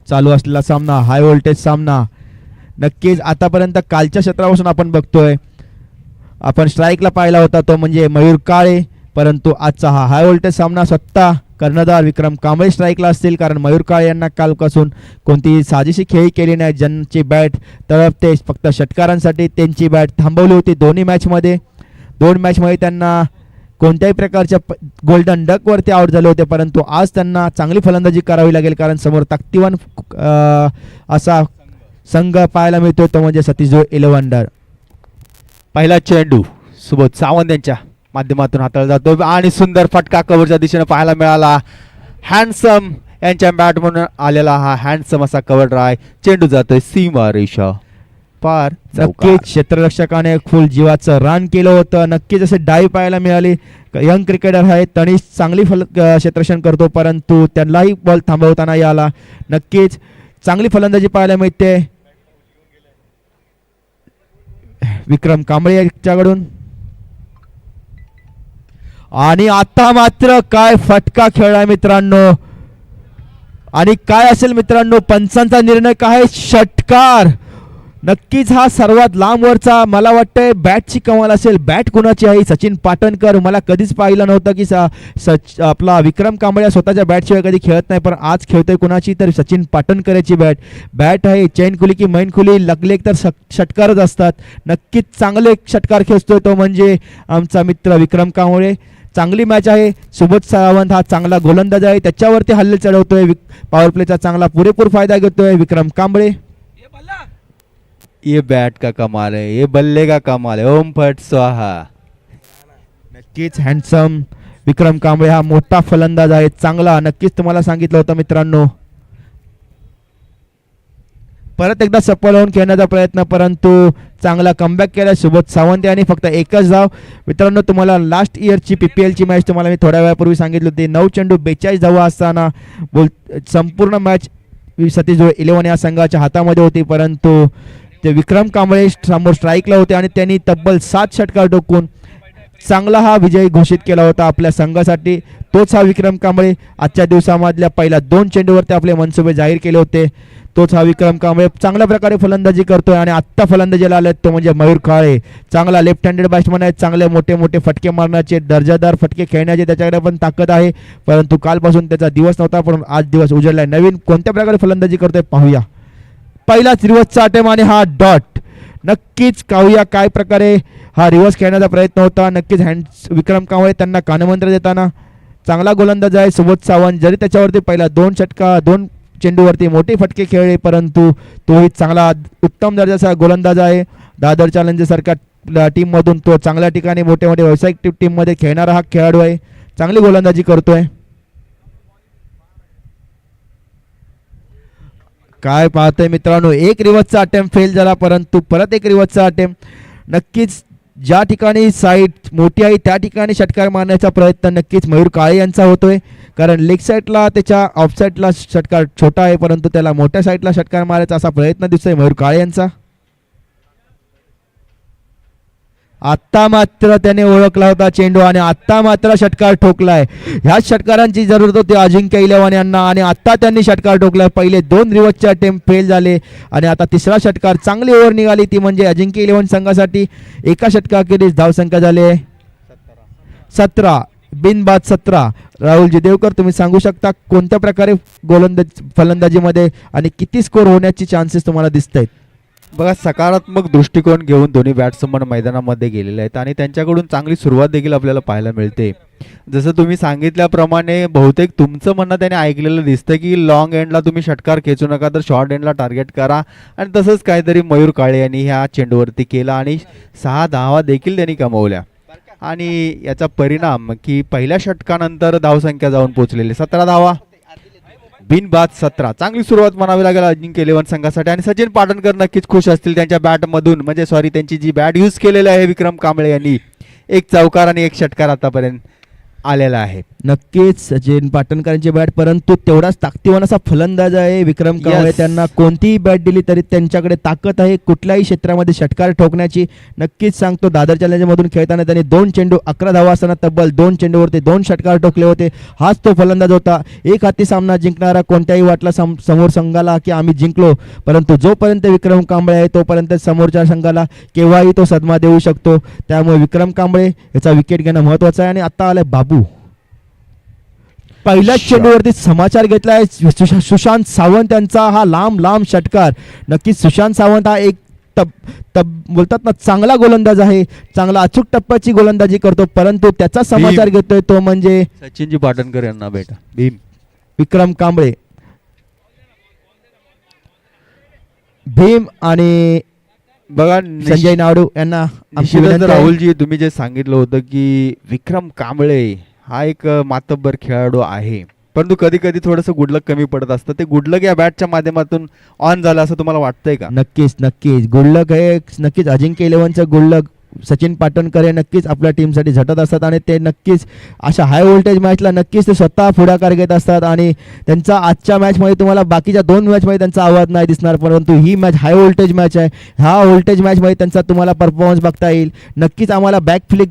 चालू असलेला सामना, हाय व्होल्टेज सामना. नक्कीच आतापर्यंत कालच्या क्षेत्रापासून आपण बघतोय, आपण स्ट्राईकला पाहिला होता तो म्हणजे मयूर काळे, परंतु आजचा हा हाय व्होल्टेज सामना स्वतः कर्णधार विक्रम कांबळे स्ट्राईकला असतील, कारण मयूर काळे यांना कालपासून कोणतीही साजेशी खेळी केली नाही. ज्यांची बॅट तळपते फक्त षटकारांसाठी त्यांची बॅट थांबवली होती. दोन मॅचमध्ये त्यांना कोणत्याही प्रकारच्या गोल्डन डकवरती आउट झाले होते, परंतु आज त्यांना चांगली फलंदाजी करावी लागेल, कारण समोर ताकदीवान असा संघ पाहायला मिळतो, तो म्हणजे सतीश जोळ इलेव्हनडर. पहिला चेंडू सुबोध सावंत यांच्या माध्यमातून हाताळला जातो आणि सुंदर फटका कव्हरच्या दिशेने पाहायला मिळाला. हँडसम यांच्या बॅट म्हणून आलेला हा हँडसम असा कव्हर ड्राय. चेंडू जातोय सीमा रेषा पार. नक्कीच क्षेत्ररक्षकाने फुल जीवाचं रन केलं होतं. नक्कीच असे डाय पाहायला मिळाली. यंग क्रिकेटर आहे, तनिष चांगली क्षेत्ररक्षण करतो, परंतु त्यांनाही बॉल थांबवताना आला. नक्कीच चांगली फलंदाजी पाहायला मिळते विक्रम कांबळे यांच्याकडून. आणि आता मात्र काय फटका खेळलाय मित्रांनो, आणि काय असेल मित्रांनो पंचांचा निर्णय काय, षटकार. नक्कीच हा सर्वात लांबवरचा मला वाटतंय बॅटची कमाल असेल. बॅट कुणाची आहे, सचिन पाटणकर. मला कधीच पाहिलं नव्हतं की आपला विक्रम कांबळे स्वतःच्या बॅटशिवाय कधी खेळत नाही, पण आज खेळतोय कुणाची, तर सचिन पाटणकरची बॅट आहे. चैन खुली की मैन खुली लागले तर षटकारच असतात. नक्कीच चांगले षटकार खेचतोय तो म्हणजे आमचा मित्र विक्रम कांबळे. चांगली मॅच आहे. सुबोध सावंत हा चांगला गोलंदाज आहे, त्याच्यावरती हल्ले चढवतोय. पॉवर प्लेचा चांगला पुरेपूर फायदा घेतोय विक्रम कांबळे. ये बैट का कमाल है, ये बल्ले का कमाल है. ओम फट स्वाहा. नक्कीच हँडसम विक्रम कांबळे हा मोठा फलंदाज आहे, चांगला. नक्कीच तुम्हाला सांगितलं होतं मित्रांनो. परत एकदा सफल होऊन खेळण्याचा प्रयत्न, परंतु चांगला कमबॅक केला सुबोध सावंत यांनी. फक्त एकच धाव. मित्रांनो तुम्हाला लास्ट इयरची PPLची मॅच तुम्हाला मी थोड्या वेळापूर्वी सांगितली होती. 9 चेंडू 42 धावा असताना संपूर्ण मॅच सतीश जोळ 11 या संघाच्या हातामध्ये होती, परंतु ते विक्रम कांबळे समोर स्ट्राईकला होते आणि त्यांनी तब्बल 7 षटकार ठोकून चांगला हा विजय घोषित केला होता आपल्या संघासाठी. तोच हा विक्रम कांबळे आजच्या दिवसामधल्या पहिल्या 2 चेंडूवरती आपले मनसुबे जाहीर केले होते. तोच हा विक्रम कांबळे चांगल्या प्रकारे फलंदाजी करतोय आणि आत्ता फलंदाजीला आले तो म्हणजे मयूर काळे. चांगला लेफ्ट हँडेड बॅट्समन आहे, चांगले मोठे मोठे फटके मारण्याचे, दर्जादार फटके खेळण्याचे त्याच्याकडे पण ताकद आहे, परंतु कालपासून त्याचा दिवस नव्हता, पण आज दिवस उजळलाय. नवीन कोणत्या प्रकारे फलंदाजी करतोय पाहूया. पहिलाच रिव्हर्सचा अटेम्प्ट आणि हा डॉट. नक्कीच पाहूया काय प्रकारे हा रिव्हर्स खेळण्याचा प्रयत्न होता. नक्कीच विक्रम कांबळे त्यांना कानमंत्र देताना. चांगला गोलंदाज आहे सुबोध सावंत, जरी त्याच्यावरती पहिला 2 चेंडूवरती मोठे फटके खेळले, परंतु तोही चांगला उत्तम दर्जाचा गोलंदाज आहे. दादर चॅलेंजर्स सारख्या टीममधून तो चांगल्या ठिकाणी मोठे मोठे व्यावसायिक टीममध्ये खेळणारा हा खेळाडू आहे, चांगली गोलंदाजी करतोय. काय पाहतोय मित्रांनो, एक रिव्हर्सचा अटेम्प्ट फेल झाला, परंतु परत एक रिव्हर्सचा अटेम्प्ट. नक्कीच ज्या ठिकाणी साईड मोठी आहे त्या ठिकाणी षटकार मारण्याचा प्रयत्न नक्कीच मयूर काळे यांचा होतोय, कारण लेग साईडला त्याच्या ऑफ साईडला षटकार छोटा आहे, परंतु त्याला मोठ्या साईडला षटकार मारायचा असा प्रयत्न दिसतोय मयूर काळे यांचा. आत्ता मात्र त्याने ओळखला होता चेंडू आणि आत्ता मात्र षटकार ठोकलाय. ह्याच षटकारांची जरूरत होती अजिंक्य इलेव्हन यांना आणि आत्ता त्यांनी षटकार ठोकलाय. पहिले 2 रिव्हर्सचे अटेम्प्ट फेल झाले आणि आता तिसरा षटकार. चांगली ओव्हर निघाली ती म्हणजे अजिंक्य इलेव्हन संघासाठी. एका षटकाखेरीज धावसंख्या झाले 17, बिनबाद 17. राहुलजी देवकर तुम्ही सांगू शकता कोणत्या प्रकारे फलंदाजीमध्ये आणि किती स्कोर होण्याची चान्सेस तुम्हाला दिसत आहेत? बघा, सकारात्मक दृष्टिकोन घेऊन दोन्ही बॅट्समन मैदानामध्ये गेलेले आहेत आणि त्यांच्याकडून चांगली सुरुवात देखील आपल्याला पाहायला मिळते. जसं तुम्ही सांगितल्याप्रमाणे बहुतेक तुमचं म्हणणं त्याने ऐकलेलं दिसतं की लॉंग एंडला तुम्ही षटकार खेचू नका, तर शॉर्ट एंडला टार्गेट करा, आणि तसंच काहीतरी मयूर काळे यांनी ह्या चेंडूवरती केलं आणि 6 धावा देखील त्यांनी कमवल्या. आणि याचा परिणाम की पहिल्या षटकानंतर धावसंख्या जाऊन पोहोचलेली 17 धावा, बिनबाद 17. चांगली सुरुवात म्हणावी लागेल अजिंक्य इलेव्हन संघासाठी आणि सचिन पाटणकर नक्कीच खुश असतील त्यांच्या बॅटमधून, म्हणजे त्यांची जी बॅट यूज केलेली आहे विक्रम कांबळे यांनी. 1 चौकार आणि 1 षटकार आतापर्यंत. आलेला आहे. नक्कीच सचिन पाटणकरांची बॅट, परंतु तेवढाच ताकदीवान असा फलंदाज आहे विक्रम कांबळे. Yes. त्यांना कोणतीही बॅट दिली तरी त्यांच्याकडे ताकद आहे कुठल्याही क्षेत्रामध्ये षटकार ठोकण्याची. नक्कीच सांगतो, दादर चॅलेंजमधून खेळताना त्यांनी 2 चेंडू 11 धावा असताना तब्बल 2 चेंडूवरती 2 षटकार ठोकले होते. हाच तो फलंदाज होता, एक हाती सामना जिंकणारा. कोणत्याही वाटला समोर संघाला की आम्ही जिंकलो, परंतु जोपर्यंत विक्रम कांबळे आहे तोपर्यंत समोरच्या संघाला केव्हाही तो सदमा देऊ शकतो. त्यामुळे विक्रम कांबळे याचा विकेट घेणं महत्त्वाचं आहे. आणि आता आलाय बाबू, पहिल्याच Shot. चेंडूवरती समाचार घेतलाय सुशांत सावंत यांचा. हा लांब षटकार. नक्कीच सुशांत सावंत हा एक बोलतात ना चांगला गोलंदाज आहे, चांगला अचूक टप्प्याची गोलंदाजी करतो, परंतु त्याचा समाचार घेतोय तो म्हणजे सचिनजी पाटणकर यांना बेटा भीम. विक्रम कांबळे. भीम आणि बघा संजय नायडू यांना आमची निश्चितच विनंती आहे. राहुलजी, तुम्ही जे सांगितलं होतं की विक्रम कांबळे हा एक मातब्बर खेळाडू आहे, परंतु कधी कधी थोडंसं गुडलक कमी पडत असतं. ते गुडलक या बॅटच्या माध्यमातून ऑन झालं असं तुम्हाला वाटतंय का? नक्कीच गुडलक हे नक्कीच अजिंक्य इलेव्हनचं गुडलक सचिन पाटणकर हे नक्कीच आपल्या टीमसाठी झटत असतात आणि ते नक्कीच अशा हाय व्होल्टेज मॅचला नक्कीच ते स्वतः पुढाकार घेत असतात. आणि त्यांचा आजच्या मॅचमध्ये तुम्हाला बाकीच्या 2 मॅचमध्ये त्यांचा आवाज नाही दिसणार, परंतु ही मॅच हाय व्होल्टेज मॅच आहे. ह्या व्होल्टेज मॅचमध्ये त्यांचा तुम्हाला परफॉर्मन्स बघता येईल. नक्कीच आम्हाला बॅक फ्लिक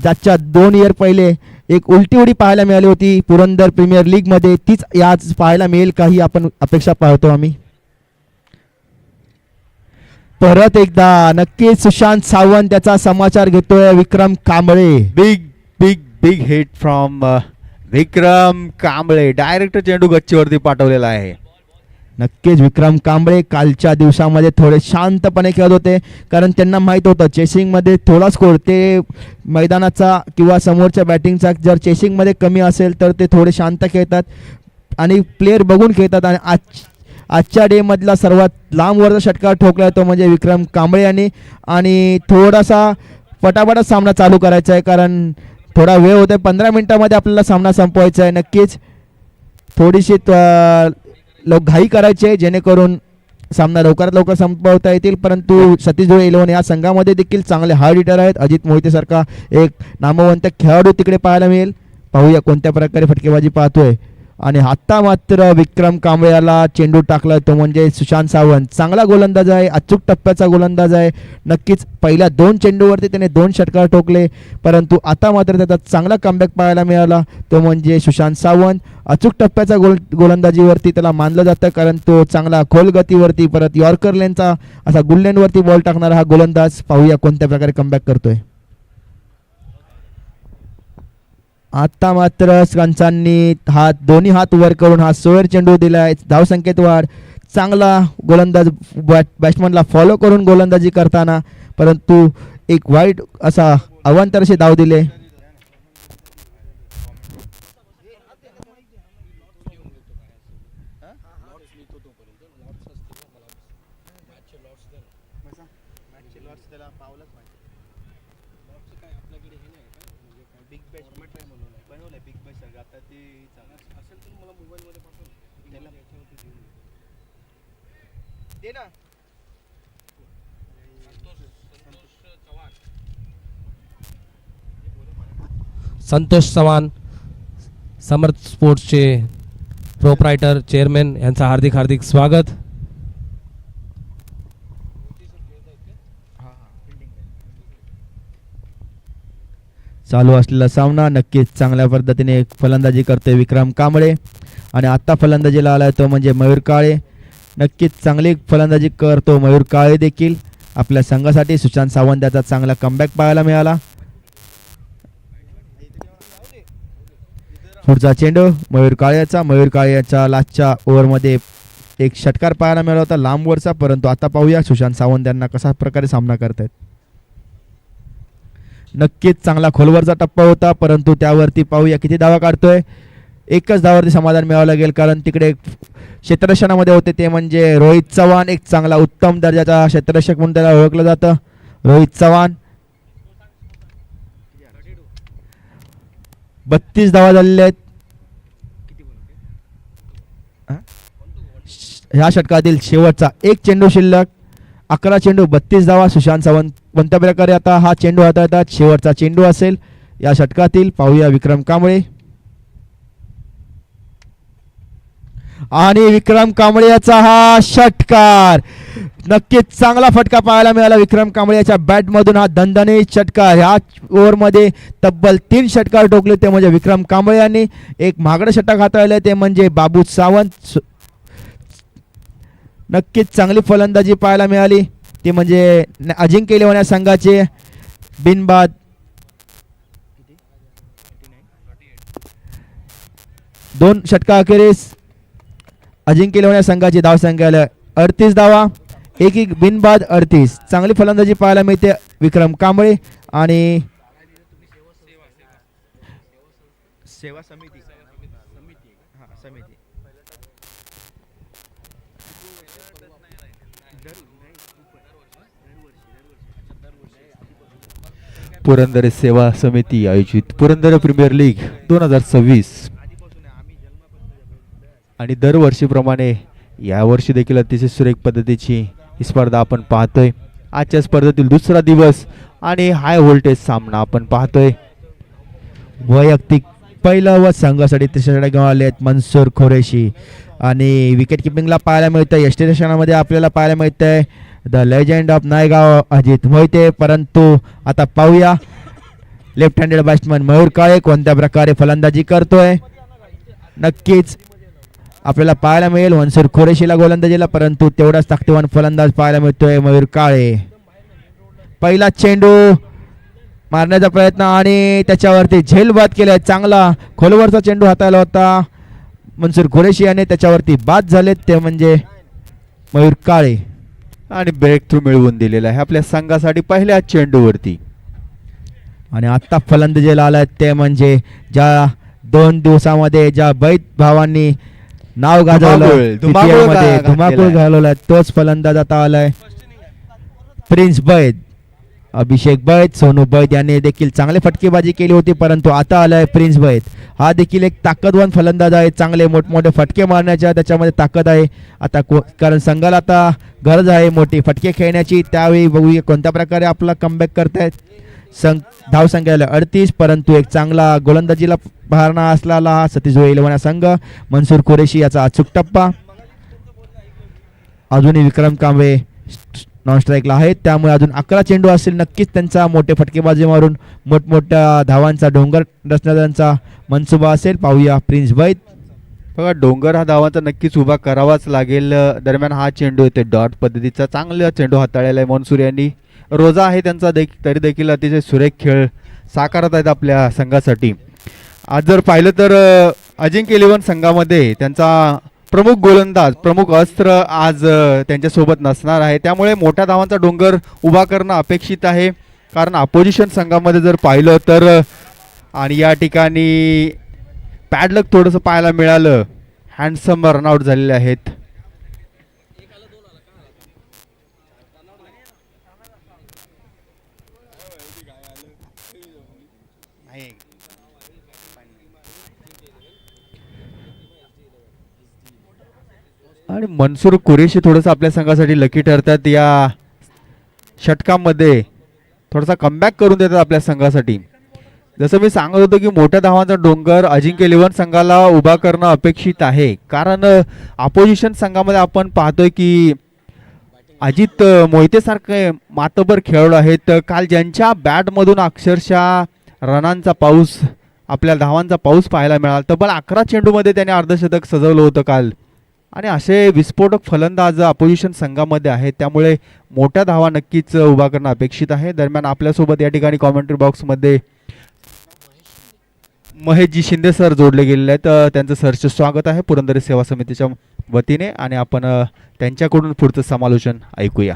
ज्याच्या 2 इयर पहिले एक उलटी उडी पाहायला मिळाली होती पुरंदर प्रीमियर लीगमध्ये, तीच याच पाहायला मिळेल का ही आपण अपेक्षा पाहतो आम्ही. परत एकदा नक्कीच सुशांत सावंत त्याचा समाचार घेतोय Vikram Kamble. Big hit from Vikram Kamble. Direct चेंडू गच्चीवरती पाठवलेला आहे. नक्कीच विक्रम कांबळे कालच्या दिवसामध्ये थोडे शांतपणे खेळत होते, कारण त्यांना माहीत होतं चेसिंगमध्ये थोडा स्कोर ते मैदानाचा किंवा समोरच्या बॅटिंगचा जर चेसिंगमध्ये कमी असेल तर ते थोडे शांत खेळतात आणि प्लेयर बघून खेळतात. आणि आजच्या डेमधला सर्वात लांब वरचा षटकार ठोकला तो म्हणजे विक्रम कांबळे यांनी. आणि थोडासा पटापटच सामना चालू करायचा आहे, कारण थोडा वेळ होता, 15 मिनिटामध्ये आपल्याला सामना संपवायचा आहे. नक्कीच थोडीशी घाई करायची आहे जेणेकरून सामना लवकरात लवकर संपवता येतील. परंतु सतीश धुळे 11 या संघामध्ये देखील चांगले हार्ड हिटर आहेत. अजित मोहितेसारखा एक नामवंत खेळाडू तिकडे पाहायला मिळेल. पाहूया कोणत्या प्रकारे फटकेबाजी पाहतोय. आणि आता मात्र विक्रम कांबळे याला चेंडू टाकला तो म्हणजे सुशांत सावंत. चांगला गोलंदाज आहे, अचूक टप्प्याचा गोलंदाज आहे. नक्कीच पहिल्या 2 चेंडूवरती त्याने 2 षटकार ठोकले, परंतु आता मात्र त्याचा चांगला कमबॅक पाहायला मिळाला तो म्हणजे सुशांत सावंत. अचूक टप्प्याचा गोलंदाजीवरती त्याला मानलं जातं, कारण तो चांगला खोल गतीवरती परत यॉर्कर लेनचा असा गुल्लेनवरती बॉल टाकणारा हा गोलंदाज. पाहूया कोणत्या प्रकारे कमबॅक करतोय. आता मात्र कंचांनी दोन्ही हात वर करून हा सोयर चेंडू दिलाय. धावसंख्येत वाढ. चांगला गोलंदाज बॅट्समनला फॉलो करून गोलंदाजी करताना, परंतु एक वाईट असा अवांतर असे धाव दिले. संतोष चव्हाण, समर्थ स्पोर्ट्सचे प्रोप्रायटर चेअरमॅन यांचा हार्दिक स्वागत. चालू असलेला सामना नक्कीच चांगल्या पद्धतीने फलंदाजी करतोय विक्रम कांबळे. आणि आता फलंदाजीला आलाय तो म्हणजे मयूर काळे. नक्कीच चांगली फलंदाजी करतो मयूर काळे देखील आपल्या संघासाठी. सुशांत सावंत याचा चांगला कमबॅक पाहायला मिळाला. पुढचा चेंडू मयूर काळेचा. मयूर काळेच्या लास्टच्या ओव्हरमध्ये एक षटकार पाहायला मिळाला होता लांबवरचा, परंतु आता पाहूया सुशांत सावंत यांना कशा प्रकारे सामना करतायत. नक्कीच चांगला खोलवरचा टप्पा होता, परंतु त्यावरती पाहूया किती धावा काढतोय. एकच धावावरती समाधान मिळावं लागेल, कारण तिकडे क्षेत्ररक्षणामध्ये होते ते म्हणजे रोहित चव्हाण. एक चांगला उत्तम दर्जाचा क्षेत्ररक्षक म्हणून त्याला ओळखलं जातं रोहित चव्हाण. 32 धावा झालेल्या आहेत ह्या षटकातील. शेवटचा एक चेंडू शिल्लक. 11 चेंडू 32 धावा. सुशांत सावंत कोणत्या प्रकारे आता हा चेंडू हाताळतात. शेवटचा चेंडू असेल. या षटकातील. पाहूया विक्रम कांबळे. आणि विक्रम कांबळे याचा हा षटकार, नक्कीच चांगला फटका पाहायला मिळाला विक्रम कांबळे याच्या बॅट मधून. हा दणदणीत षटकार, ह्या ओव्हरमध्ये तब्बल 3 षटकार ठोकले ते म्हणजे विक्रम कांबळे यांनी. एक महागडं षटक हाताळलं ते म्हणजे बाबू सावंत. नक्कीच चांगली फलंदाजी पाहायला मिळाली ते म्हणजे अजिंक्य इलेव्हन या संघाचे बिनबाद 2 षटकाअखेरीस अजिंक्य इलेव्हन या संघाची धावसंख्या 38 धावा, एक बिनबाद 38. चांगली फलंदाजी पाहायला मिळते विक्रम कांबळे आणि सेवा समिती पुरंदर सेवा समिती आयोजित पुरंदर प्रीमियर लीग 2026 आणि दरवर्षीप्रमाणे यावर्षी देखील अतिशय सुरेख पद्धतीची ही स्पर्धा आपण पाहतोय. आजच्या स्पर्धेतील दुसरा दिवस आणि हाय व्होल्टेज सामना आपण पाहतोय. वैयक्तिक पहिलं व संघासाठी तिसऱ्या गमावले आहेत मनसूर खुरेशी आणि विकेट किपिंगला पाहायला मिळतं यष्टी रक्षणामध्ये आपल्याला पाहायला मिळतंय the legend of Naigaon Ajit Mohite. परंतु आता पाहूया लेफ्ट हँडेड बॅट्समन मयूर काळे कोणत्या प्रकारे फलंदाजी करतोय. नक्कीच आपल्याला पाहायला मिळेल मनसूर खुरेशीला गोलंदाजीला, परंतु तेवढाच ताकदीवान फलंदाज पाहायला मिळतोय मयूर काळे. पहिला चेंडू मारण्याचा प्रयत्न आणि त्याच्यावरती झेलबाद केलाय. चांगला खोलवरचा चेंडू हाताळला होता मनसूर खुरेशी याने, त्याच्यावरती बाद झालेत ते म्हणजे मयूर काळे. आणि ब्रेक थ्रू मिळवून दिलेला आहे आपल्या संघासाठी पहिल्या चेंडूवरती. आणि आत्ता फलंदाजीला आलाय ते म्हणजे ज्या 2 दिवसामध्ये ज्या बैत भावांनी नाव गाजवलं PPL मध्ये धुमाकूळ घालवलाय तोच फलंदाज आता आलाय प्रिन्स बैत. अभिषेक बैत, सोनू बैत यांनी देखील चांगली फटकेबाजी केली होती, परंतु आता आलाय प्रिन्स बैत. हा देखील एक ताकदवान फलंदाज आहे, चांगले मोठमोठे फटके मारण्याच्या त्याच्यामध्ये ताकद आहे. आता कारण संघाला आता गरज आहे मोठी फटके खेळण्याची. त्यावेळी बघूया कोणत्या प्रकारे आपला कमबॅक करतायत. धावसंख्याला 38, परंतु एक चांगला गोलंदाजीला बहारना असलेला हा सतीश इलेव्हन संघ. मनसूर खुरेशी याचा अचूक टप्पा. अजूनही विक्रम कांबळे नॉन स्ट्राईकला आहेत, त्यामुळे अजून 11 चेंडू असतील. नक्कीच त्यांचा मोठे फटकेबाजी मारून मोठमोठ्या धावांचा डोंगर रचण्याचा मनसुबा असेल. पाहूया प्रिन्स बैत. बघा डोंगर हा धावांचा नक्कीच उभा करावाच लागेल. दरम्यान हा चेंडू येते डॉट पद्धतीचा, चांगला चेंडू हाताळलेला आहे मनसूर यांनी. रोजा आहे त्यांचा तरी देखील अतिशय सुरेख खेळ साकारत आहेत आपल्या संघासाठी. आज जर पाहिलं तर अजिंक्य इलेव्हन संघामध्ये त्यांचा प्रमुख गोलंदाज प्रमुख अस्त्र आज त्यांच्यासोबत नसणार आहे, त्यामुळे मोठ्या धावांचा डोंगर उभा करणं अपेक्षित आहे. कारण अपोजिशन संघामध्ये जर पाहिलं तर आणि या ठिकाणी पॅडलक थोडंसं पाहायला मिळालं. हँडसम रनआउट झालेले आहेत. आणि मनसूर कुरेशी थोडंसं आपल्या संघासाठी लकी ठरतात. या षटकामध्ये थोडासा कमबॅक करून देतात आपल्या संघासाठी. जसं मी सांगत होतो की मोठ्या धावांचा डोंगर अजिंक्य इलेव्हन संघाला उभा करणं अपेक्षित आहे. कारण अपोजिशन संघामध्ये आपण पाहतोय की अजित मोहितेसारखे मातबर खेळाडू आहेत. काल ज्यांच्या बॅटमधून अक्षरशः रनांचा पाऊस आपल्या धावांचा पाऊस पाहायला मिळाला. तब्बल 11 चेंडूमध्ये त्याने अर्धशतक सजवलं होतं काल. आणि असे विस्फोटक फलंदाज अपोजिशन संघामध्ये आहेत, त्यामुळे मोठ्या धावा नक्कीच उभा करणं अपेक्षित आहे. दरम्यान आपल्यासोबत या ठिकाणी कॉमेंट्री बॉक्समध्ये महेशजी शिंदे सर जोडले गेलेले आहेत. त्यांचं सरचे स्वागत आहे पुरंदर सेवा समितीच्या वतीने आणि आपण त्यांच्याकडून पुढचं समालोचन ऐकूया.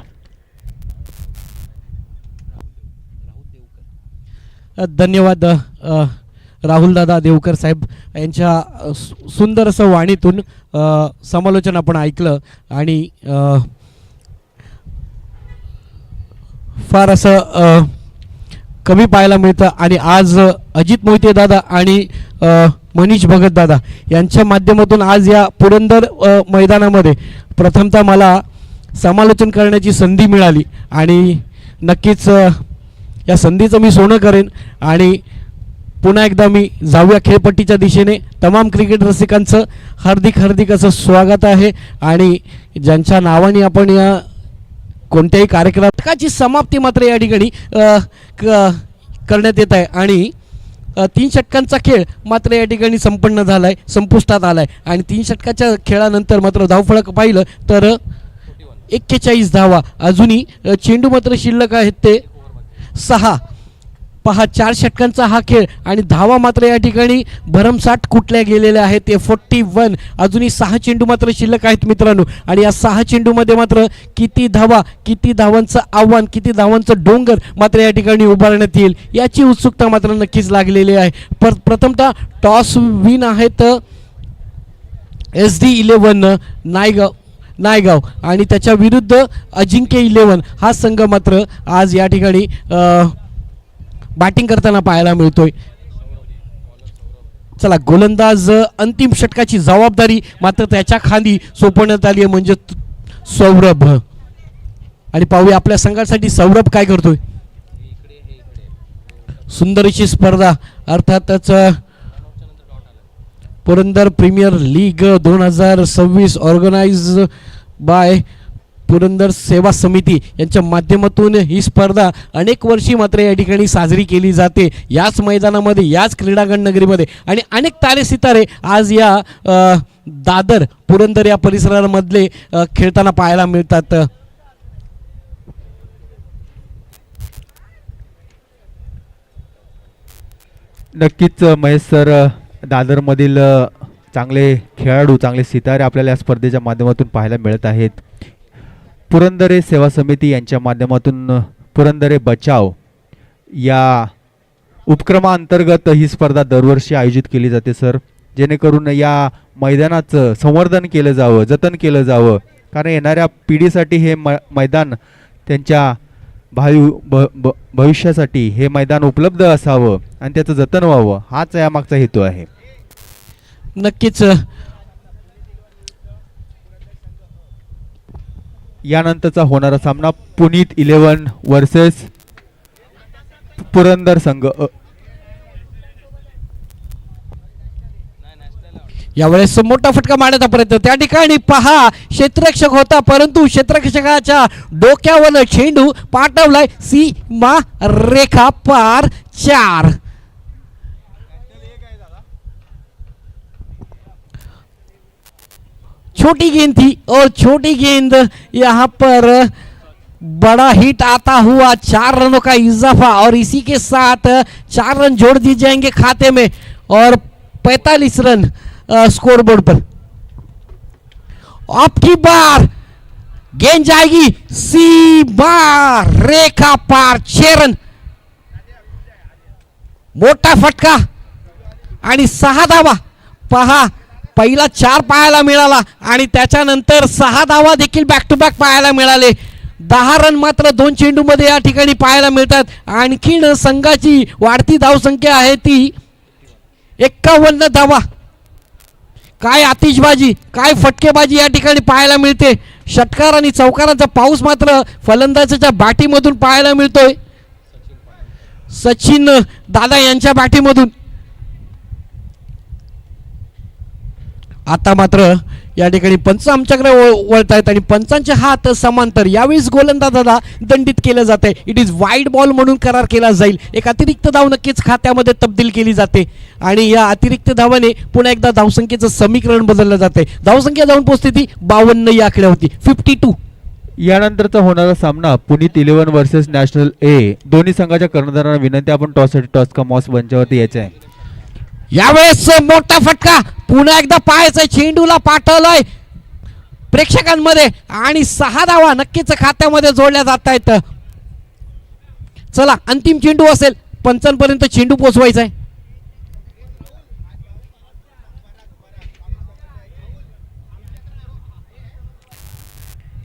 धन्यवाद राहुल दादा देवकर साहेब यांच्या सुंदर असं वाणीतून समालोचन आपण ऐकलं आणि फार असं कमी पाहायला मिळतं. आणि आज अजित मोहिते दादा आणि मनीष भगत दादा यांच्या माध्यमातून आज या पुरंदर मैदानामध्ये प्रथमतः मला समालोचन करण्याची संधी मिळाली आणि नक्कीच या संधीचं मी सोनं करेन आणि पुन्हा एकदा मी जाऊया खेळपट्टीच्या दिशेने. तमाम क्रिकेट रसिकांचं हार्दिक हार्दिक असं स्वागत आहे. आणि ज्यांच्या नावाने आपण या कोणत्याही कार्यक्रमाची समाप्ती मात्र या ठिकाणी करण्यात येत आहे. आणि 3 षटकांचा खेळ मात्र या ठिकाणी संपन्न झाला आहे, संपुष्टात आला आहे. आणि 3 षटकाच्या खेळानंतर मात्र धावफलक पाहिलं तर 41 धावा. अजूनही चेंडू मात्र शिल्लक आहेत ते 6. पहा 4 षटकांचा हा खेळ आणि धावा मात्र या ठिकाणी भरमसाठ कुठल्या गेलेल्या आहेत ते 41. अजूनही 6 चेंडू मात्र शिल्लक आहेत मित्रांनो. आणि या 6 चेंडूमध्ये मात्र किती धावा, किती धावांचं आव्हान, किती धावांचं डोंगर मात्र या ठिकाणी उभारण्यात येईल याची उत्सुकता मात्र नक्कीच लागलेली आहे. प्रथमतः टॉस विन आहेत SD11 नायगाव आणि त्याच्या विरुद्ध अजिंक्य 11 हा संघ मात्र आज या ठिकाणी बॅटिंग करताना पाहायला मिळतोय. चला, गोलंदाज अंतिम षटकाची जबाबदारी मात्र त्याच्या खांदी सोपवण्यात आली आहे, म्हणजे सौरभ. आणि पाहूया आपल्या संघासाठी सौरभ काय करतोय. सुंदर अशी स्पर्धा, अर्थातच Purandar premier league 2026 organise by Purandar Seva Samiti यांच्या माध्यमातून ही स्पर्धा अनेक वर्षी मात्र या ठिकाणी साजरी केली जाते. याच मैदानामध्ये, याच क्रीडांगण नगरीमध्ये आणि अनेक तारे सितारे आज या दादर पुरंदर या परिसरामधले खेळताना पाहायला मिळतात. नक्कीच महेश सर, दादरमधील चांगले खेळाडू, चांगले सितारे आपल्याला या स्पर्धेच्या माध्यमातून पाहायला मिळत आहेत. पुरंदरे सेवा समिती यांच्या माध्यमातून पुरंदरे बचाव या उपक्रमाअंतर्गत ही स्पर्धा दरवर्षी आयोजित केली जाते सर, जेणेकरून या मैदानाचं संवर्धन केलं जावं, जतन केलं जावं. कारण येणाऱ्या पिढीसाठी हे मैदान, त्यांच्या भविष्यासाठी हे मैदान उपलब्ध असावं आणि त्याचं जतन व्हावं, हाच यामागचा हेतू आहे. नक्कीच. यानंतरचा होणारा सामना पुनीत 11 वर्सेस पुरंदर संघ. यावेळेस मोठा फटका मारण्याचा प्रयत्न, त्या ठिकाणी पहा क्षेत्ररक्षक होता परंतु क्षेत्ररक्षकाच्या डोक्यावर चेंडू पाठवलाय सीमा रेखा पार 4. छोटी गेंद थी और छोटी गेंद यहाँ पर बड़ा हिट आता हुआ, 4 रनों का इजाफा और इसी के साथ 4 रन जोड़ दिए जाएंगे खाते में और 45 रन स्कोर बोर्ड पर. अब की बार गेंद जाएगी सीमा रेखा पार 6 रन. मोठा फटका आणि 6 धावा. पहा, पहिला 4 पाहायला मिळाला आणि त्याच्यानंतर 6 धावा देखील बॅक टू बॅक पाहायला मिळाले. 10 रन मात्र 2 चेंडूमध्ये या ठिकाणी पाहायला मिळतात. आणखीन संघाची वाढती धावसंख्या आहे ती 51 धावा. काय आतिषबाजी, काय फटकेबाजी या ठिकाणी पाहायला मिळते. षटकार आणि चौकारांचा पाऊस मात्र फलंदाजाच्या बॅटीमधून पाहायला मिळतोय, सचिन दादा यांच्या बॅटीमधून. आता मात्र या ठिकाणी पंच आमच्याकडे वळत आहेत आणि पंचांचे हात समांतर. यावेळेस गोलंदाजाला दंडित केलं जाते. इट इज वाईड बॉल म्हणून करार केला जाईल. एक अतिरिक्त धाव नक्कीच खात्यामध्ये तब्दील केली जाते आणि या अतिरिक्त धावाने पुन्हा एकदा धावसंख्येचं समीकरण बदललं जाते. धावसंख्या जाऊन पोहोचते ती 52 या आकड्यावरती, 52. यानंतरचा होणारा सामना पुनीत 11 वर्सेस नॅशनल ए. दोन्ही संघाच्या कर्णधारांना विनंती, आपण टॉससाठी टॉस का मॉस मंचावरती यायचं आहे. यावेळेस मोठा फटका, पुन्हा एकदा पाहायचं, चेंडूला पाठवलंय प्रेक्षकांमध्ये आणि 6 धावा नक्कीच खात्यामध्ये जोडल्या जात आहेत. चला, अंतिम चेंडू असेल, पंचांपर्यंत चेंडू पोहोचवायचा आहे.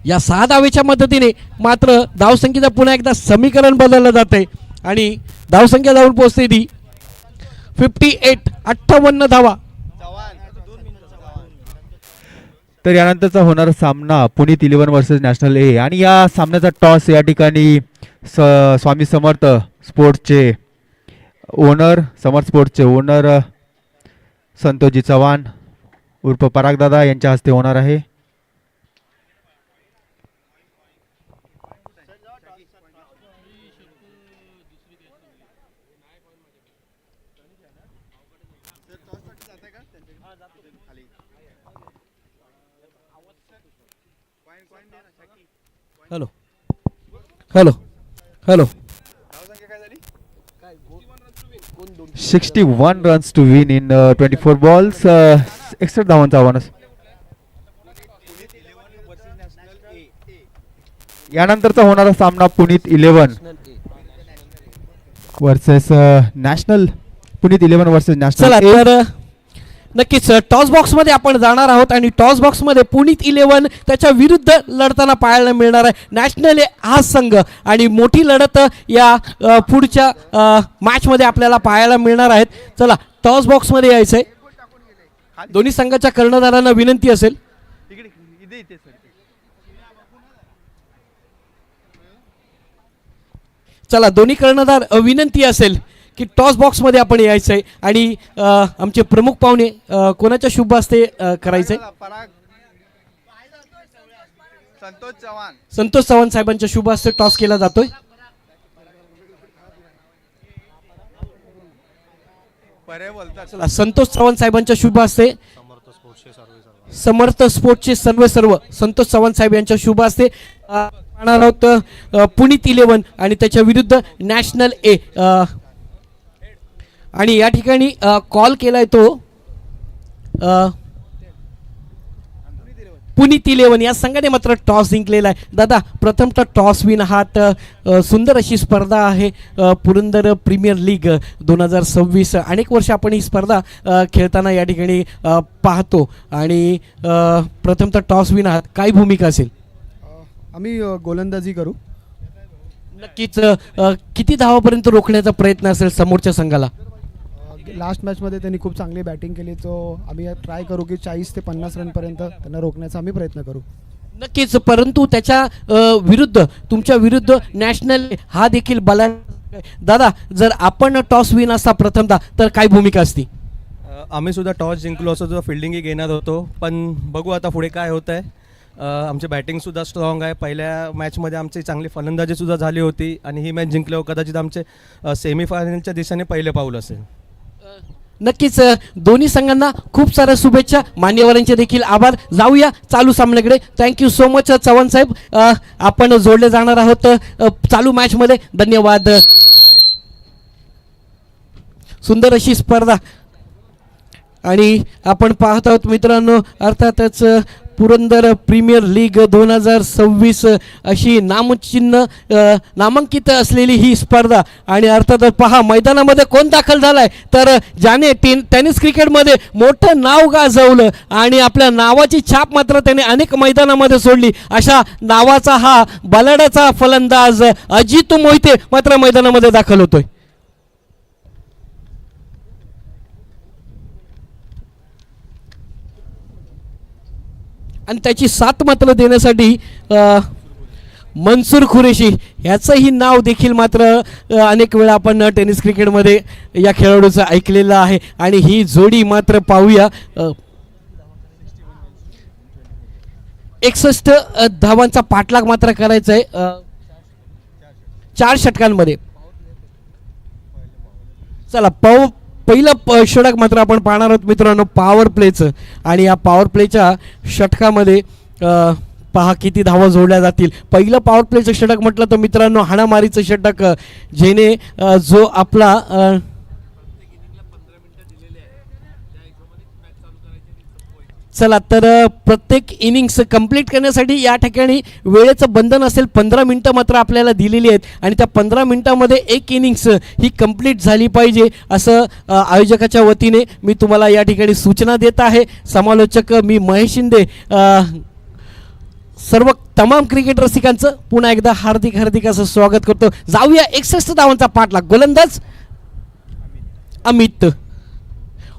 या 6 धावेच्या मदतीने मात्र धावसंख्येचं पुन्हा एकदा समीकरण बदललं जाते आणि धावसंख्या जाऊन पोहोचते ती 58, 58 धावा. तर यानंतरचा होणारा सामना पुनीत 11 वर्सेस नॅशनल ए आणि या सामन्याचा टॉस या ठिकाणी स्वामी समर्थ स्पोर्ट्सचे ओनर समर स्पोर्ट्सचे ओनर संतोषजी चव्हाण उर्फ परागदादा यांच्या हस्ते होणार आहे. Hello hello hello 61 runs to win in 24 balls. 61 धावांचा आव्हान. यानंतरचा होणारा सामना Puneet 11 versus national. Puneet 11 versus चला नॅशनल. तर नक्कीच टॉस बॉक्स मध्ये आपण जाणार आहोत आणि टॉस बॉक्स मध्ये पुनीत 11 त्याच्या विरुद्ध लढताना पाहायला मिळणार आहे नॅशनल हा संघ आणि मोठी लढत या पुढच्या मॅच मध्ये आपल्याला पाहायला मिळणार आहेत. चला टॉस बॉक्स मध्ये यायचंय. दोन्ही संघाच्या कर्णधारांना विनंती असेल. चला दोन्ही कर्णधार विनंती असेल की टॉस बॉक्स मध्ये आपण यायचंय आणि आमचे प्रमुख पाहुणे कोणाच्या शुभ हस्ते करायचंय. संतोष चव्हाण साहेबांच्या शुभ हस्ते टॉस केला जातोय. चला संतोष चव्हाण साहेबांच्या शुभ हस्ते समर्थ स्पोर्ट्सचे सर्व संतोष चव्हाण साहेब यांच्या शुभ हस्ते पाहणार आहोत पुनीत 11 आणि त्याच्या विरुद्ध नॅशनल ए. आणि या ठिकाणी कॉल केलाय तो पुनीत 11 या संघाने मात्र टॉस जिंकलेला आहे. दादा प्रथमतः टॉस विन आहात. सुंदर अशी स्पर्धा आहे पुरंदर प्रीमियर लीग 2026. अनेक वर्ष आपण ही स्पर्धा खेळताना या ठिकाणी पाहतो आणि प्रथमतः टॉस विन आहात. काय भूमिका असेल. आम्ही गोलंदाजी करू. नक्कीच किती धावापर्यंत रोखण्याचा प्रयत्न असेल समोरच्या संघाला. लास्ट मॅचमध्ये त्यांनी खूप चांगली बॅटिंग केली तो आम्ही ट्राय करू की 40 ते 50 रनपर्यंत त्यांना रोखण्याचा आम्ही प्रयत्न करू. नक्कीच परंतु त्याच्या विरुद्ध तुमच्या विरुद्ध नॅशनल हा देखील बला. दादा जर आपण टॉस विन असता प्रथमतः तर काय भूमिका असती. आम्ही सुद्धा टॉस जिंकलो असं जो फिल्डिंगही घेणार होतो पण बघू आता पुढे काय होत आहे. आमची बॅटिंगसुद्धा स्ट्रॉंग आहे. पहिल्या मॅचमध्ये आमची चांगली फलंदाजीसुद्धा झाली होती आणि ही मॅच जिंकल्यावर कदाचित आमचे सेमीफायनलच्या दिशेने पहिले पाऊल असेल. नक्कीच दोन्ही संघांना खूप साऱ्या शुभेच्छा. मान्यवरांचे देखील आभार. जाऊया चालू सामन्याकडे. थँक्यू सो मच चव्हाण साहेब. आपण जोडले जाणार आहोत चालू मॅचमध्ये. धन्यवाद. सुंदर अशी स्पर्धा आणि आपण पाहत आहोत मित्रांनो अर्थातच पुरंदर प्रीमियर लीग 2026 अशी नामांकित असलेली ही स्पर्धा आणि अर्थातच पहा मैदानामध्ये कोण दाखल झालाय तर ज्याने टेनिस क्रिकेटमध्ये मोठं नाव गाजवलं आणि आपल्या नावाची छाप मात्र त्याने अनेक मैदानामध्ये सोडली अशा नावाचा हा बलाढ्याचा फलंदाज अजित मोहिते मात्र मैदानामध्ये दाखल होतोय. आणि त्याची साथ मात्र देण्यासाठी मनसूर खुरेशी ह्याचंही नाव देखील मात्र अनेक वेळा आपण टेनिस क्रिकेटमध्ये या खेळाडूचं ऐकलेलं आहे आणि ही जोडी मात्र पाहूया. 61 धावांचा पाठलाग मात्र करायचा आहे 4 षटकांमध्ये. चला पहिलं षटक मात्र आपण पाहणार आहोत मित्रांनो पॉवर प्लेचं आणि या पॉवर प्लेच्या षटकामध्ये पहा किती धावा जोडल्या जातील. पहिलं पॉवर प्लेचं षटक म्हटलं तर मित्रांनो हाणामारीचं षटक जेने जो आपला चला तर प्रत्येक इनिंग्स कंप्लीट करण्यासाठी या ठिकाणी वेळेचं बंधन असेल. 15 मिनटं मात्र आपल्याला दिलेली आहेत आणि त्या 15 मिनटामध्ये एक इनिंग्स ही कंप्लीट झाली पाहिजे असं आयोजकाच्या वतीने मी तुम्हाला या ठिकाणी सूचना देत आहे. समालोचक मी महेश शिंदे सर्व तमाम क्रिकेट रसिकांचं पुन्हा एकदा हार्दिक असं स्वागत करतो. जाऊया 61 धावांचा पाठलाग. गोलंदाज अमित.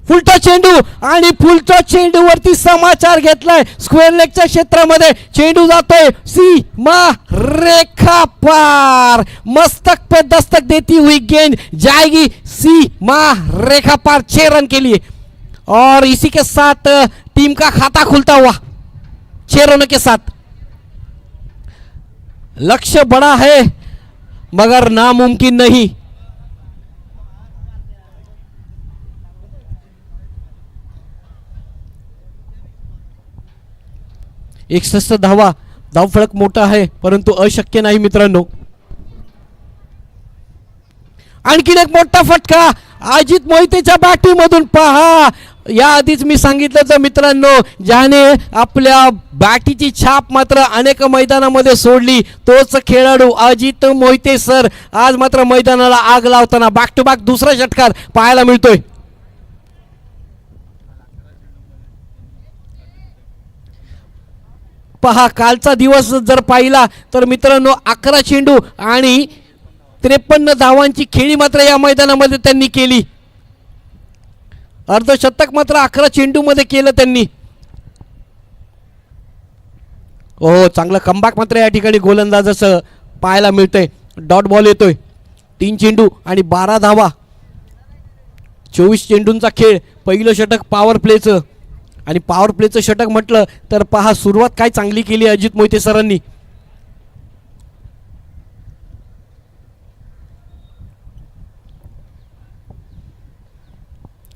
फुलटॉस चेंडू आणि फुलटॉस चेंडूवरती समाचार घेतलाय. स्क्वेअर लेगच्या क्षेत्रामध्ये चेंडू जातोय सीमा रेखा पार. मस्तक पे दस्तक देती हुई गेंद जाएगी सीमा रेखा पार. 6 रन के लिए और इसी के साथ टीम का खाता खुलता हुआ 6 रनों के साथ. लक्ष्य बड़ा है मगर नामुमकिन नहीं. एक 61 धावा. धावफलक मोठा आहे परंतु अशक्य नाही मित्रांनो. आणखीन एक मोठा फटका अजित मोहितेच्या बॅटिंगमधून. पहा या आधीच मी सांगितलं तर मित्रांनो, ज्याने आपल्या बॅटीची छाप मात्र अनेक मैदानामध्ये सोडली तोच खेळाडू अजित मोहिते सर आज मात्र मैदानाला आग लावताना बॅक टू बॅक दुसरा षटकार पाहायला मिळतोय. पहा कालचा दिवस जर पाहिला तर मित्रांनो 11 चेंडू आणि 53 धावांची खेळी मात्र या मैदानामध्ये त्यांनी केली. अर्धशतक मात्र 11 चेंडूमध्ये केलं त्यांनी. हो चांगलं कमबॅक मात्र या ठिकाणी गोलंदाजाचं पाहायला मिळतंय. डॉट बॉल येतोय. 3 चेंडू आणि 12 धावा. 24 चेंडूंचा खेळ. पहिलं षटक पॉवर प्लेचं आणि पॉवर प्लेचं षटक म्हटलं तर पहा सुरुवात काय चांगली केली अजित मोहिते सरांनी.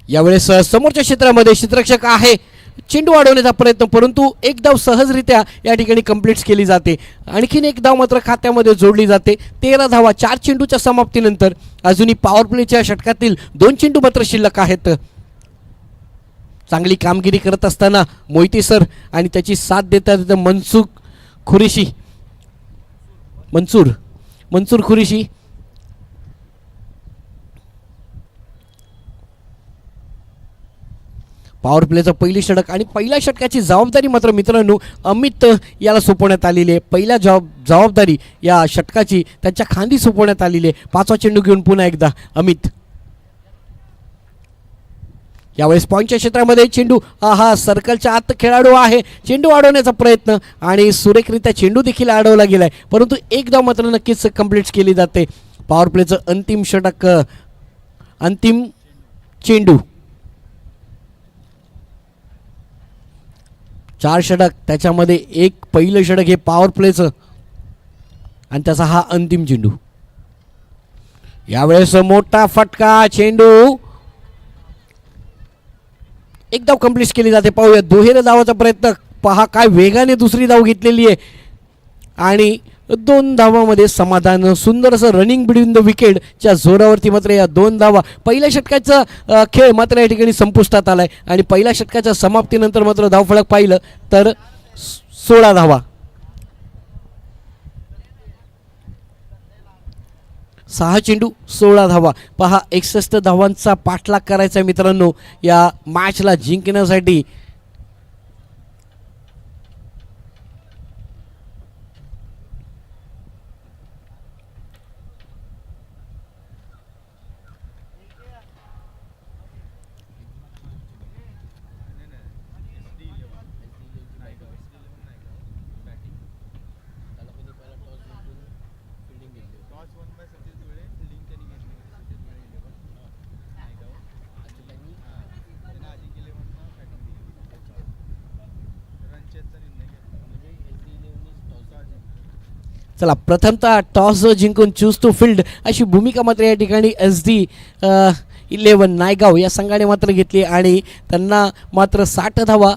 यावेळेस समोरच्या क्षेत्रामध्ये क्षेत्ररक्षक आहे. चेंडू अडवण्याचा प्रयत्न परंतु एक धाव सहजरित्या या ठिकाणी कंप्लीट केली जाते. आणखीन एक धाव मात्र खात्यामध्ये जोडली जाते. 13 धावा 4 चेंडूच्या समाप्तीनंतर. अजूनही पॉवर प्लेच्या षटकातील 2 चेंडू मात्र शिल्लक आहेत. चांगली कामगिरी करत असताना मोहिते सर आणि त्याची साथ देतात मंसूर खुरेशी. पॉवर प्लेचं पहिली षटक आणि पहिल्या षटकाची जबाबदारी मात्र मित्रांनो अमित याला सोपवण्यात आलेली आहे. पहिल्या जबाबदारी या षटकाची त्यांच्या खांदी सोपवण्यात आलेली आहे. 5वा चेंडू घेऊन पुन्हा एकदा अमित. यावेळेस पॉईंटच्या क्षेत्रामध्ये चेंडू हा सर्कलच्या आत खेळाडू आहे. चेंडू अडवण्याचा प्रयत्न आणि सुरेखरित्या चेंडू देखील अडवला गेलाय परंतु एक धाव मात्र नक्कीच कंप्लीट केली जाते. पॉवर प्लेचं अंतिम षटक अंतिम चेंडू. 4 षटक त्याच्यामध्ये एक पहिलं षटक हे पॉवर प्लेचं आणि त्याचा हा अंतिम चेंडू. यावेळेस मोठा फटका. चेंडू एक धाव कंप्लीट केली जाते. पाहूया दुहेरी धावाचा प्रयत्न. पहा काय वेगाने दुसरी धाव घेतलेली आहे आणि 2 धावामध्ये समाधान. सुंदर असं रनिंग बिटवीन द विकेटच्या जोरावरती मात्र या 2 धावा. पहिल्या षटकाचा खेळ मात्र या ठिकाणी संपुष्टात आलाय आणि पहिल्या षटकाच्या समाप्तीनंतर मात्र धावफलक पाहिलं तर 16 धावा. 6 चेंडू 16 धावा. पहा 61 धावांचा पाठलाग करायचा मित्रांनो या मॅचला जिंकण्यासाठी. चला प्रथमतः टॉस जिंकून चूज टू फील्ड अशी भूमिका मात्र या ठिकाणी SD11 नायगाव या संघाने मात्र घेतली आणि त्यांना मात्र 60 धावा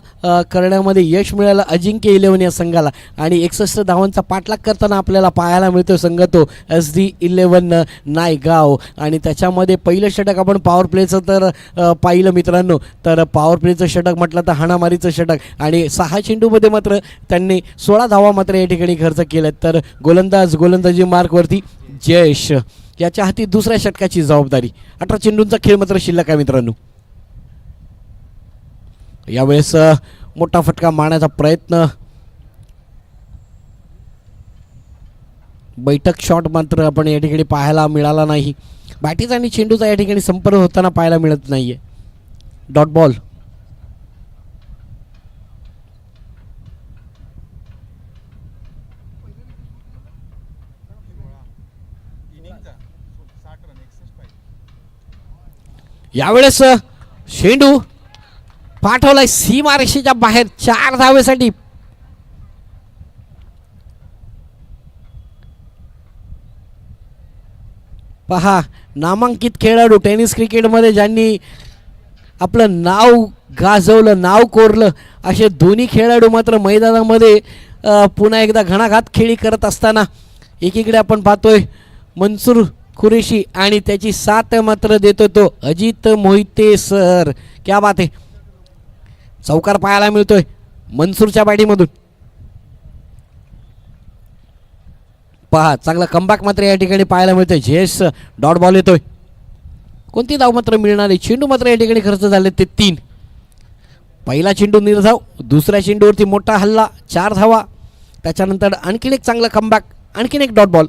करण्यामध्ये यश मिळालं अजिंक्य 11 या संघाला. आणि 61 धावांचा पाठलाग करताना आपल्याला पाहायला मिळतो संघ तो SD11 नायगाव. आणि त्याच्यामध्ये पहिलं षटक आपण पॉवर प्लेचं तर पाहिलं मित्रांनो. तर पॉवर प्लेचं षटक म्हटलं तर हाणामारीचं षटक आणि 6 चेंडूमध्ये मात्र त्यांनी 16 धावा मात्र या ठिकाणी खर्च केल्या. तर गोलंदाजी मार्कवरती जयेश याच्या हाती दुसऱ्या षटकाची जबाबदारी. 18 चेंडूंचा खेळ मात्र शिल्लक आहे मित्रांनो. यावेळेस मोठा फटका मारण्याचा प्रयत्न. बैठक शॉट मात्र आपण या ठिकाणी पाहायला मिळाला नाही. बॅटीचा आणि चेंडूचा या ठिकाणी संपर्क होताना पाहायला मिळत नाहीये. Dot ball. यावेळेस शेंडू पाठवलाय सीमारेषेच्या बाहेर 4 धावेसाठी. पहा, नामांकित खेळाडू टेनिस क्रिकेटमध्ये ज्यांनी आपलं नाव गाजवलं, नाव कोरलं, असे दोन्ही खेळाडू मात्र मैदानामध्ये पुन्हा एकदा घणाघात खेळी करत असताना एकीकडे आपण पाहतोय मनसूर कुरेशी आणि त्याची साथ मात्र देतो तो अजित मोहिते सर. क्या बात आहे. चौकार पाहायला मिळतोय मनसूरच्या बॅटीमधून. पहा, चांगला कमबॅक मात्र या ठिकाणी पाहायला मिळतोय. जेस डॉट बॉल येतोय. कोणती धाव मात्र मिळणार आहे. चेंडू मात्र या ठिकाणी खर्च झाले ते 3. पहिला चेंडू निर्धाव, दुसऱ्या चेंडूवरती मोठा हल्ला 4 धावा. त्याच्यानंतर आणखीन एक चांगला कमबॅक, आणखीन एक डॉट बॉल.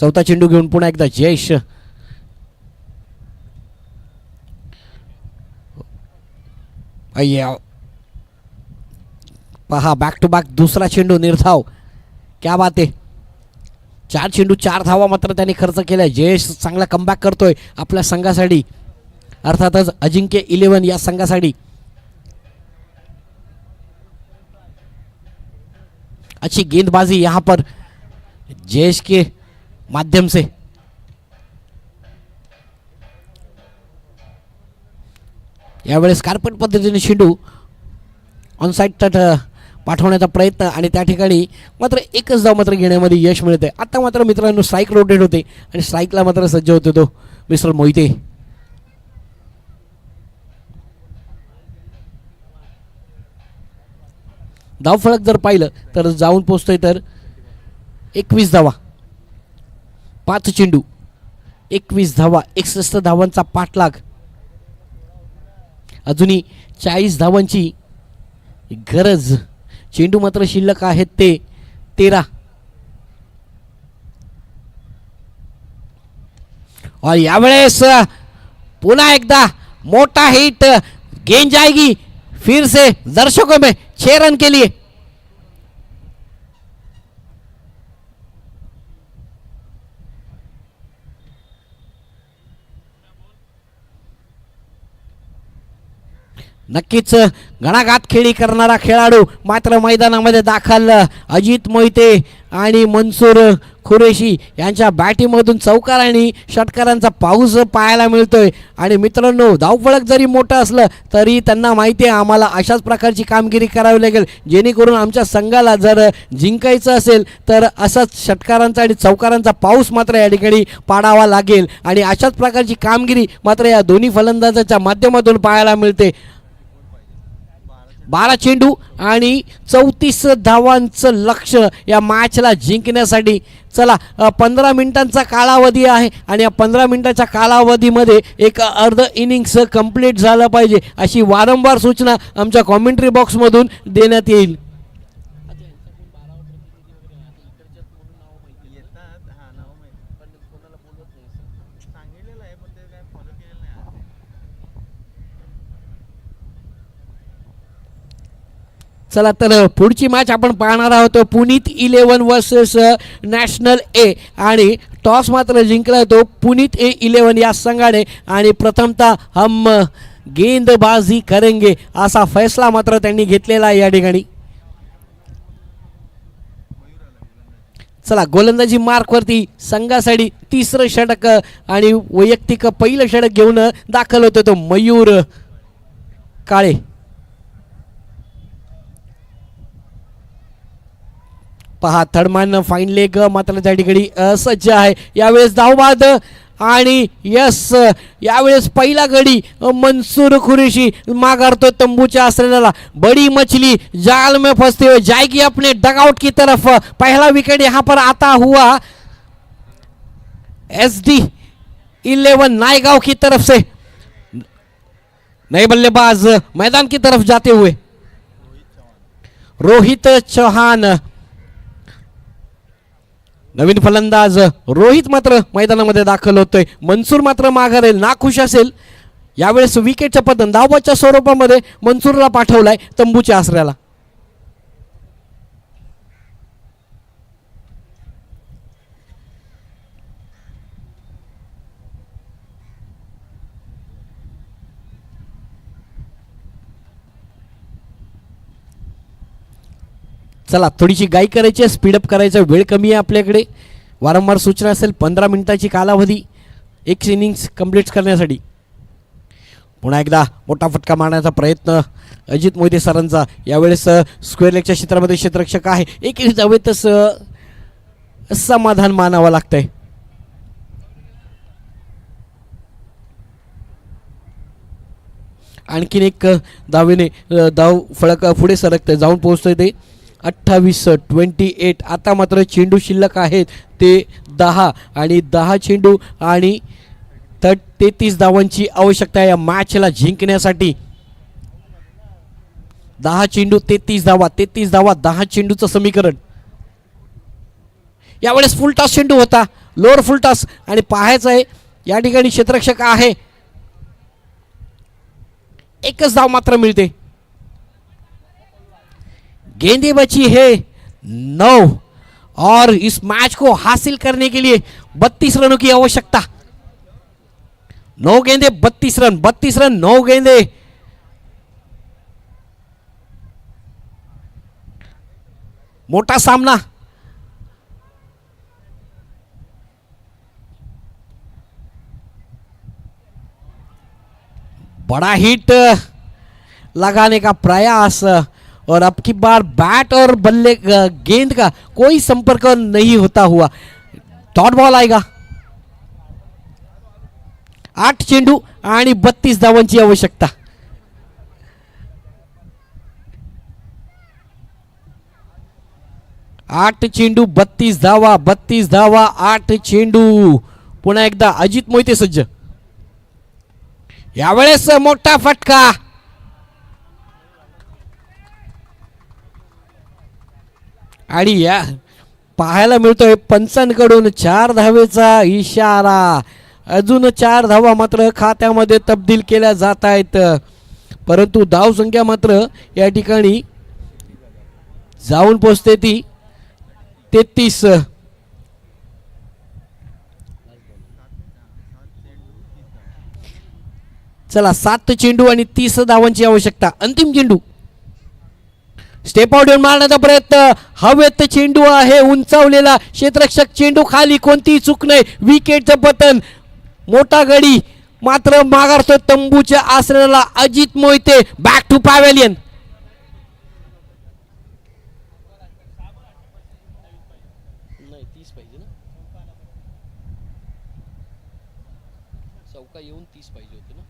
चौथा चेंडू घेऊन पुन्हा एकदा जयेश. पहा, बॅक टू बॅक दुसरा चेंडू निर्धाव. क्या बात आहे. 4 चेंडू 4 धावा मात्र त्याने खर्च केल्या. जयेश चांगला कमबॅक करतोय आपल्या संघासाठी, अर्थातच अजिंक्य 11 या संघासाठी. अच्छी गेंदबाजी यहां पर जयेश के माध्यम से. यावेळेस कार्पेट पद्धतीने चेंडू ऑनसाइड तट पाठवण्याचा प्रयत्न आणि त्या ठिकाणी मात्र एकच धाव मात्र घेण्यामध्ये यश मिळते. आता मात्र मित्रांनो स्ट्राईक रोटेट होते आणि स्ट्राईकला मात्र सज्ज होते तो मिस्टर मोहिते. धावफलक जर पाहिलं तर जाऊन पोचतोय तर 21 धावा, 5 चेंडू 21 धावा, 61 धावांचा पाठलाग. अजूनही 40 धावांची गरज. चेंडू मात्र शिल्लक आहेत ते 13. और यावेळेस पुन्हा एकदा मोठा हिट. गेंद जाएगी फिर से दर्शकों में 6 रन के लिए. नक्कीच घणाघात खेळी करणारा खेळाडू मात्र मैदानामध्ये दाखल. अजित मोहिते आणि मनसूर कुरेशी यांच्या बॅटीमधून चौकार आणि षटकारांचा पाऊस पाहायला मिळतोय. आणि मित्रांनो, धावफलक जरी मोठं असलं तरी त्यांना माहिती आहे आम्हाला अशाच प्रकारची कामगिरी करावी लागेल, जेणेकरून आमच्या संघाला जर जिंकायचं असेल तर असाच षटकारांचा आणि चौकारांचा पाऊस मात्र या ठिकाणी पाडावा लागेल. आणि अशाच प्रकारची कामगिरी मात्र या दोन्ही फलंदाजाच्या माध्यमातून पाहायला मिळते. 12 चेंडू आणि 34 धावांचं लक्ष या मॅचला जिंकण्यासाठी. चला, 15 मिनिटांचा कालावधी आहे आणि या 15 मिनिटाच्या कालावधीमध्ये एक अर्ध इनिंग्स कंप्लीट झालं पाहिजे अशी वारंवार सूचना आमच्या कॉमेंट्री बॉक्समधून देण्यात येईल. चला तर पुढची मॅच आपण पाहणार आहोत. पुनीत 11 वर्सेस नॅशनल ए. आणि टॉस मात्र जिंकला तो पुनीत A11 या संघाने. आणि प्रथमतः हम गेंदबाजी करेंगे असा फैसला मात्र त्यांनी घेतलेला आहे या ठिकाणी. चला, गोलंदाजी मार्कवरती संघासाठी 3रं षटक आणि वैयक्तिक पहिलं षटक घेऊन दाखल होतो तो मयूर काळे. पहा, थर्डमॅन फाईन लेग मात्र त्या ठिकाणी असज्ज आहे. यावेळेस धावबाद आणि यस, यावेळेस पहिला गडी मनसूर कुरेशी माघारतो तंबूच्या आश्रयाला. बड़ी मछली जाल में फंसते हुए जाएगी अपने डगआउट की तरफ. पहला विकेट यहाँ पर आता हुआ SD11 नायगांव की तरफ से. नए बल्लेबाज मैदान की तरफ जाते हुए रोहित चौहान. नवीन फलंदाज रोहित मात्र मैदानामध्ये दाखल होतोय. मनसूर मात्र माघारेल, नाखुश असेल यावेळेस विकेटच्या पतन धावाच्या स्वरूपामध्ये मनसूरला पाठवलाय तंबूच्या आसऱ्याला. चला थोडीशी गाई करायची, स्पीडअप करायचा, वेळ कमी आहे आपल्याकडे. वारंवार सूचना असेल 15 मिनिटाची कालावधी एक इनिंग्स कंप्लीट करण्यासाठी. पुन्हा एकदा मोठा फटका मारण्याचा प्रयत्न अजित मोहिते सरांचा. यावेळेस स्क्वेअर लेगच्या क्षेत्रामध्ये क्षेत्ररक्षक आहे, एकही जावेतच समाधान मानावं लागतंय. आणखीन एक धावेने धाव फळक पुढे सरकतंय, जाऊन पोहोचतंय ते 28-28. आता मात्र चेंडू शिल्लक आहेत ते 10 आणि 10 चेंडू आणि 33 धावांची आवश्यकता आहे या मॅचला जिंकण्यासाठी. 10 चेंडू 33 धावा, 33 धावा 10 चेंडूचं समीकरण. यावेळेस फुल टॉस चेंडू होता, लोअर फुल टॉस, आणि पाहायचं आहे या ठिकाणी क्षेत्ररक्षक आहे, एकच धाव मात्र मिळते. गेंदबाजी है 9 और इस मैच को हासिल करने के लिए 32 रनों की आवश्यकता. 9 गेंदे 32 रन, 32 रन 9 गेंदे. मोटा सामना. बड़ा हिट लगाने का प्रयास, और अब की बार बैट और बल्ले गेंद का कोई संपर्क नहीं होता हुआ डॉट बॉल आएगा. 8 चेंडू आणि 32 धावांची आवश्यकता. आठ चेंडू 32 धावा, 32 धावा 8 चेंडू. पुन्हा एकदा अजित मोहिते सज्ज. यावेळेस मोठा फटका. आणि या पाहायला मिळतोय पंचांकडून 4 धावेचा इशारा. अजून 4 धावा मात्र खात्यामध्ये तब्दील केल्या जात आहेत, परंतु धावसंख्या मात्र या ठिकाणी जाऊन पोचते ती 33. चला 7 चेंडू आणि 30 धावांची आवश्यकता. अंतिम चेंडू. स्टेप आउट येऊन मारण्याचा प्रयत्न. हवेत चेंडू आहे उंचावलेला, क्षेत्ररक्षक चेंडू खाली, कोणतीही चूक नाही, विकेटचं पतन. मोठा गडी मात्र माघारतो तंबूच्या आसऱ्याला. Ajit Mohite back to pavilion. चौका येऊन 30 पाहिजे होते ना.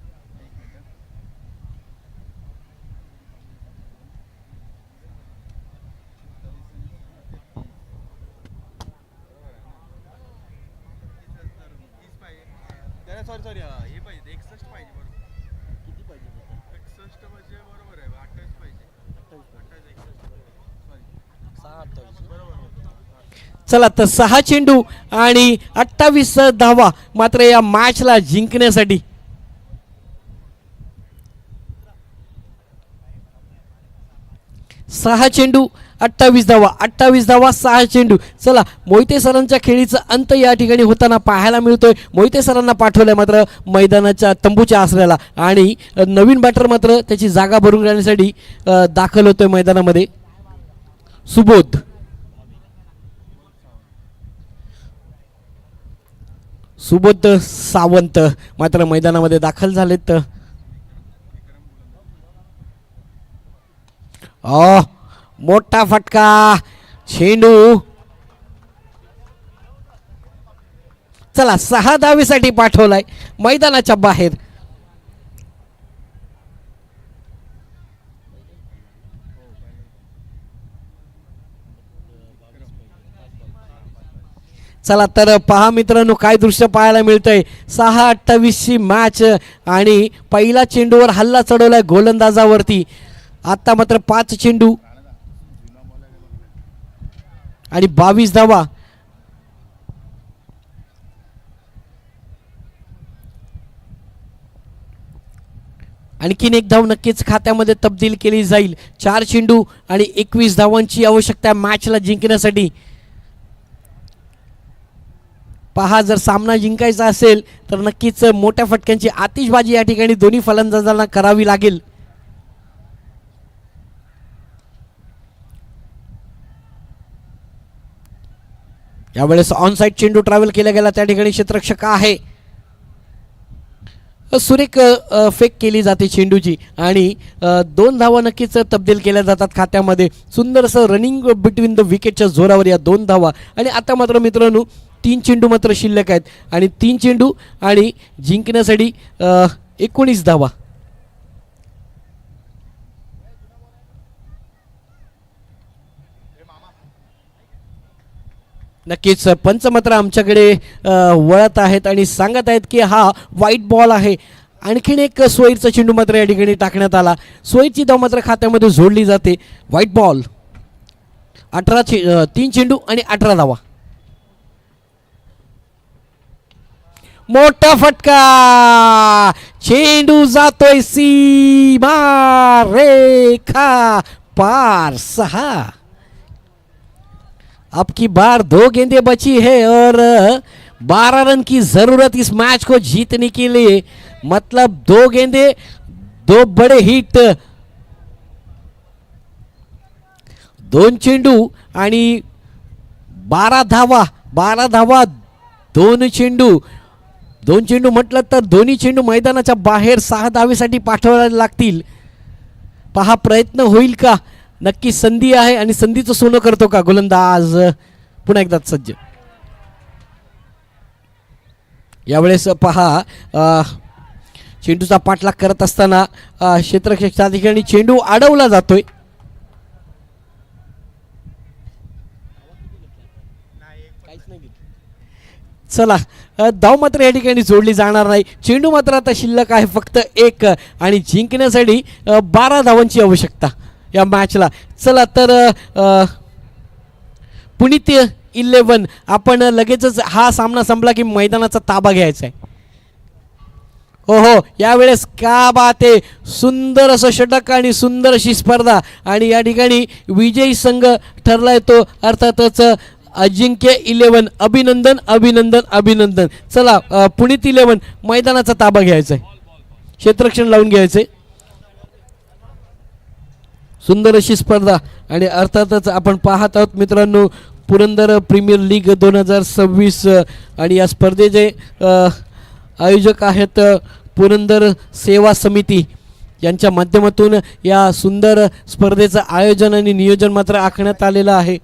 सॉरी हे पाहिजे 61 पाहिजे. किती पाहिजे? 61 म्हणजे बरोबर आहे, 28 पाहिजे. 28 बरोबर. चला तर 6 चेंडू आणि 28 धावा मात्र या मॅचला जिंकण्यासाठी. सहा चेंडू 28 धावा, 28 धावा 6 चेंडू. चला मोहिते सरांच्या खेळीचा अंत या ठिकाणी होताना पाहायला मिळतोय. मोहिते सरांना पाठवलंय मात्र मैदानाच्या तंबूच्या आसऱ्याला, आणि नवीन बॅटर मात्र त्याची जागा भरून घेण्यासाठी दाखल होतोय मैदानामध्ये. सुबोध. सुबोध सावंत मात्र मैदानामध्ये दाखल झालेत. मोठा फटका. चेंडू. चला 6 धावेसाठी पाठवलाय मैदानाच्या बाहेर. चला तर पहा मित्रांनो काय दृश्य पाहायला मिळतंय. 6-28 मॅच आणि पहिला चेंडूवर हल्ला चढवलाय गोलंदाजावरती. आता मात्र 5 चेंडू आणि 22 धावा. आणखीन एक धाव नक्कीच खात्यामध्ये तब्दील केली जाईल. 4 चेंडू आणि 21 धावांची आवश्यकता मॅचला जिंकण्यासाठी. पहा, जर सामना जिंकायचा असेल तर नक्कीच मोठ्या फटक्यांची आतिषबाजी या ठिकाणी दोन्ही फलंदाजांना करावी लागेल. यावेळेस ऑन साइड चेंडू ट्रॅव्हल केला गेला, त्या ठिकाणी क्षेत्ररक्षक आहे. सुरेख फेक केली जाते चेंडूची आणि 2 धावा नक्कीच तब्दील केल्या जातात खात्यामध्ये. सुंदरसं रनिंग बिटवीन द विकेटच्या जोरावर या 2 धावा. आणि आता मात्र मित्रांनो 3 चेंडू मात्र शिल्लक आहेत आणि 3 चेंडू आणि जिंकण्यासाठी 19 धावा. नक्कीच पंच मात्र आमच्याकडे वळत आहेत आणि सांगत आहेत की हा व्हाईट बॉल आहे. आणखीन एक सोयीचा चेंडू मात्र या ठिकाणी टाकण्यात आला. सोयीची धाव मात्र खात्यामध्ये जोडली जाते. White ball. 3 चेंडू आणि 18 धावा. मोठा फटका, चेंडू जातोय सीमा रेखा पार. 6. अब की बार 2 गेंदें बची है और 12 रन की जरूरत इस मैच को जीतने के लिए. मतलब 2 गेंदें 2 बड़े हिट, 2 चेंडू आणि 12 धावा. 12 धावा 2 चेंडू. 2 चेंडू म्हटलं तर दोन्ही चेंडू मैदानाच्या बाहेर 6 धावेसाठी पाठवायला लागतील. पहा, प्रयत्न होईल का? नक्की संधी आहे आणि संधीचं सोनं करतो का गोलंदाज? पुन्हा एकदा सज्ज. यावेळेस पहा, चेंडूचा पाठलाग करत असताना क्षेत्ररक्षकाच्या ठिकाणी चेंडू अडवला जातोय. चला, धाव मात्र या ठिकाणी जोडली जाणार नाही. चेंडू मात्र आता शिल्लक आहे फक्त 1 आणि जिंकण्यासाठी 12 धावांची आवश्यकता या मॅचला. चला तर पुनीत 11 आपण लगेचच हा सामना संपला की मैदानाचा ताबा घ्यायचा आहे. हो हो, यावेळेस का बात आहे. सुंदर असं षटक आणि सुंदर अशी स्पर्धा आणि या ठिकाणी विजयी संघ ठरलाय तो अर्थातच अजिंक्य 11. अभिनंदन अभिनंदन अभिनंदन. चला, पुनीत 11 मैदानाचा ताबा घ्यायचा आहे. क्षेत्ररक्षण लावून घ्यायचंय. सुंदर अशी स्पर्धा आणि अर्थातच आपण पाहत आहोत मित्रांनो पुरंदर प्रीमियर लीग 2026 आणि या स्पर्धेचे आयोजक आहेत पुरंदर सेवा समिती. यांच्या माध्यमातून या सुंदर स्पर्धेचं आयोजन आणि नियोजन मात्र आखण्यात आलेलं आहे.